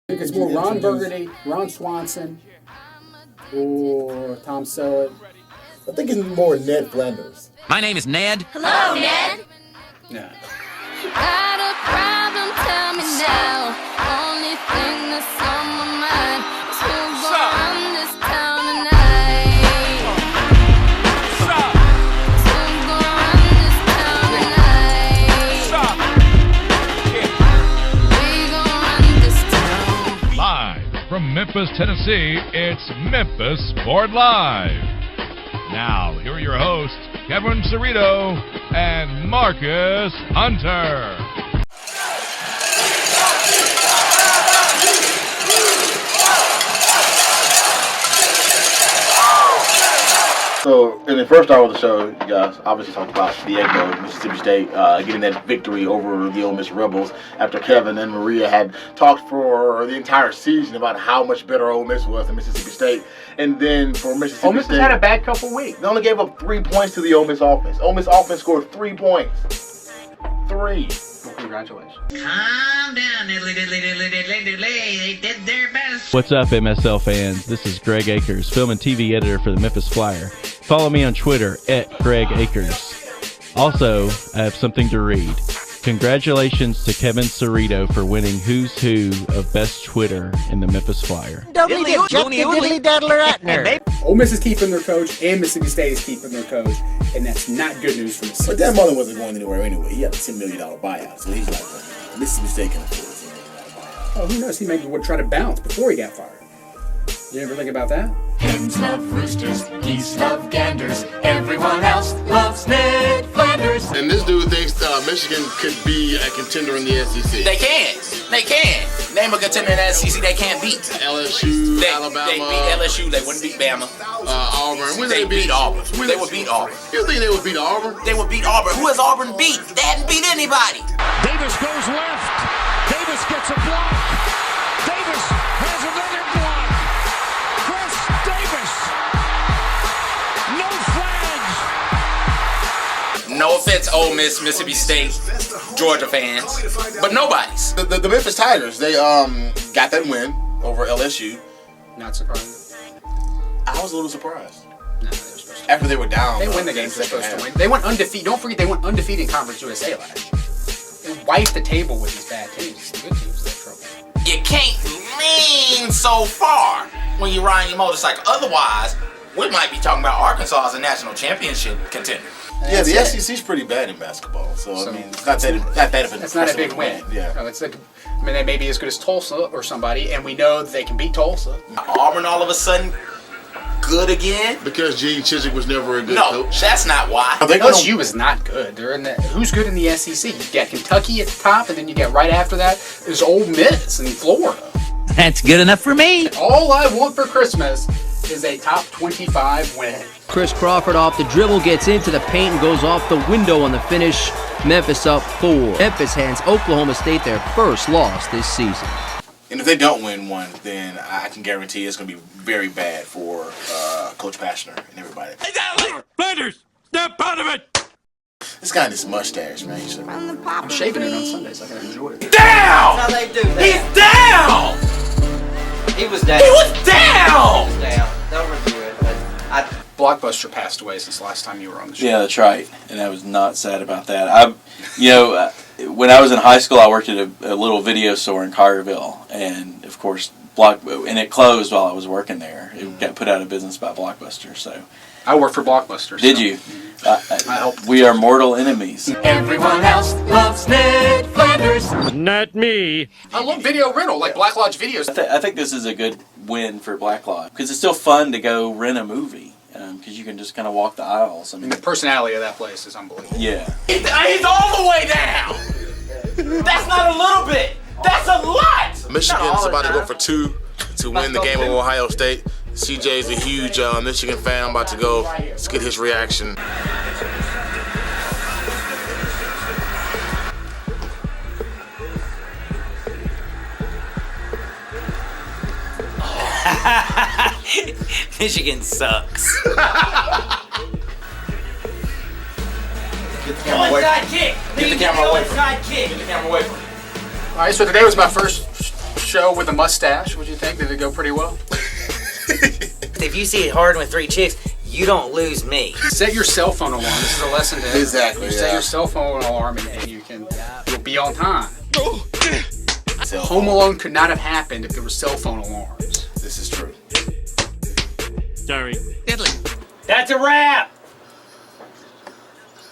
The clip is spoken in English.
think it's more Ron Burgundy, Ron Swanson, or Tom Selleck. I think it's more Ned Flanders. My name is Ned. Hello, Ned. Yeah. Got a problem, tell me now. Only thing that's on my mind is who's gonna run this town tonight. Who's gonna run this town tonight? We gonna run this town. Live from Memphis, Tennessee, it's Memphis Sport Live. Now, here are your hosts, Kevin Cerrito and Marcus Hunter. So, in the first hour of the show, you guys obviously talked about the Egg Bowl, Mississippi State getting that victory over the Ole Miss Rebels after Kevin and Maria had talked for the entire season about how much better Ole Miss was than Mississippi State. And then for Mississippi Ole Miss State, has had a bad couple weeks. they only gave up 3 points to the Ole Miss offense. Ole Miss offense scored 3 points. 3. Well, congratulations. Calm down, diddly diddly diddly diddly diddly. They did their best. What's up, MSL fans? This is Greg Akers, film and TV editor for the Memphis Flyer. Follow me on Twitter @Greg Akers. Also, I have something to read. Congratulations to Kevin Cerrito for winning Who's Who of Best Twitter in the Memphis Flyer. Ole Miss is keeping their coach, and Mississippi State is keeping their coach, and that's not good news for Mississippi. But Dan Mullen wasn't going anywhere anyway. He had a $10 million buyout, so he's like, well, Mississippi State can afford $10 million. Oh, who knows? He maybe would try to bounce before he got fired. You ever think about that? Hens love roosters, geese love ganders, everyone else loves Ned Flanders. And this dude thinks Michigan could be a contender in the SEC. They can. They can. Name a contender in the SEC they can't beat. LSU, Alabama. They beat LSU. They wouldn't beat Bama. Auburn. When They beat Auburn. They would beat Auburn. You think they would beat Auburn? They would beat Auburn. Who has Auburn beat? They hadn't beat anybody. Davis goes left. Davis gets a block. Davis has another block. Chris Davis. No flags. No offense, Ole Miss, Mississippi State, Georgia fans, but nobody's. The Memphis Tigers, they got that win over LSU. Not surprising. I was a little surprised. No, they're supposed to. After they were down. They win the games they're supposed to win. They went undefeated. Don't forget, they went undefeated in Conference USA last year. They wiped the table with these bad teams. The good teams, they're trouble. You can't lean so far when you're riding your motorcycle. Otherwise, we might be talking about Arkansas as a national championship contender. Yeah, the SEC's pretty bad in basketball, so I mean, it's not that of an That's not a big impressive win. Yeah. No, it's like, I mean, they may be as good as Tulsa or somebody, and we know that they can beat Tulsa. Auburn all of a sudden good again? Because Gene Chizik was never a good No, coach. that's not why. LSU is not good. They're in the who's good in the SEC? You got Kentucky at the top, and then you got right after that is Ole Miss in Florida. That's good enough for me. All I want for Christmas is a top 25 win. Chris Crawford off the dribble, gets into the paint and goes off the window on the finish. Memphis up 4. Memphis hands Oklahoma State their first loss this season. And if they don't win one, then I can guarantee it's going to be very bad for Coach Pashner and everybody. Flanders, snap out of it. This guy and his mustache, man. He's like, I'm shaving it on Sunday, so I can enjoy it. Down! That's how they do that. He's down! He was down. He was down! He was down. They'll review it. But Blockbuster passed away since the last time you were on the show. Yeah, that's right. And I was not sad about that. When I was in high school, I worked at a little video store in Carterville, and of course, and it closed while I was working there. It got put out of business by Blockbuster. So, I worked for Blockbuster. did so. you? I helped. We are mortal enemies. Everyone else loves Ned Flanders. Not me. I love Video Rental, like Black Lodge Videos. I think this is a good win for Black Lodge because it's still fun to go rent a movie because you can just kind of walk the aisles. I I mean, mean, the personality of that place is unbelievable. yeah. He's all the way down! That's not a little bit! That's a lot! Michigan's about to go for 2 to win the game of Ohio State. CJ's a huge Michigan fan. I'm about to go. Let's get his reaction. Michigan sucks. Get the camera away. Kick! Get the camera away from Side kick! Get the camera away from him. All right, so today was my first show with a mustache. What'd you think? Did it go pretty well? If you see it hard with 3 chicks, you don't lose me. Set your cell phone alarm. This is a lesson to Exactly, You set your cell phone alarm and you'll be on time. Home Alone could not have happened if there were cell phone alarms. This is true. Sorry. That's a wrap.